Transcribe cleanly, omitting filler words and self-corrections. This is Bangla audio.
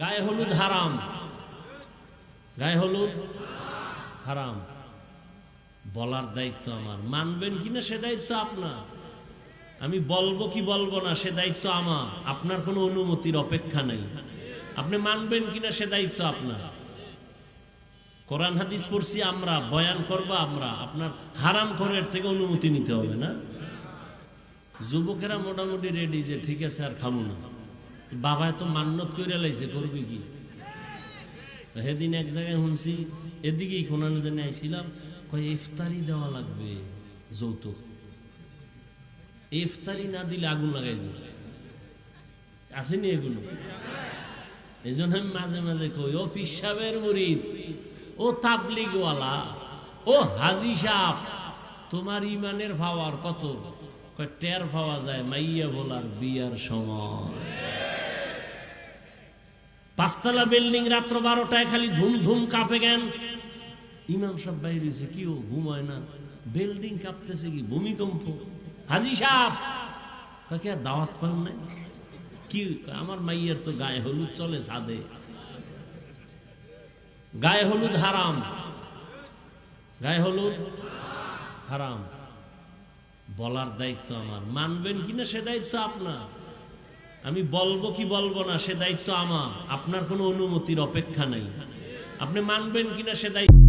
গায়ে হলুদ হারাম, গায়ে হলুদ হারাম। বলার দায়িত্ব আমার, মানবেন কিনা সে দায়িত্ব আপনার। আমি বলবো কি বলবো না সে দায়িত্ব আমার, আপনার কোনো অনুমতির অপেক্ষা নাই। আপনি মানবেন কিনা সে দায়িত্ব আপনার। কোরআন হাদিস পড়ছি আমরা, বয়ান করবো আমরা, আপনার হারাম করার থেকে অনুমতি নিতে হবে না। যুবকেরা মোটামুটি রেডি যে ঠিক আছে আর খাবো না, বাবা তো মান্যত করে লাইছে, করবে কি। সেদিন এক জায়গায় শুনছি, এদিকেই কোরআন জানে আইছিলাম, কয় ইফতারি দেওয়া লাগবে যৌতুক, ইফতারি না দিলে আগুন লাগাই দেবে। আসেনি এগুলো? এই জন্য আমি মাঝে মাঝে কই, ও পীর সাহেবের মুরিদ, ও তাবলিগওয়ালা, ও হাজি সাহেব, তোমার ইমানের পাওয়ার কত? কয় টের পাওয়া যায় মাইয়া বলার বিয়ার সময়। পাঁচতলা বিল্ডিং রাত্র 12টায় খালি ধুম ধুম কাঁপে গেন। ইমাম সাহেব বাইরে হয়েছে, কি ও ঘুমায় না? বিল্ডিং কাঁপতেছে কি ভূমিকম্প? হাজি সাহেব কাকে আর দাওয়াত পান নাই কি? আমার মাইয়ার তো গায়ে হলুদ চলে ছাদে। গায়ে হলুদ হারাম, গায়ে হলুদ হারাম। বলার দায়িত্ব আমার, মানবেন কিনা সে দায়িত্ব আপনার। আমি বলবো কি বলবো না সে দায়িত্ব আমার, আপনার কোনো অনুমতির অপেক্ষা নাই। আপনি মানবেন কিনা সে দায়িত্ব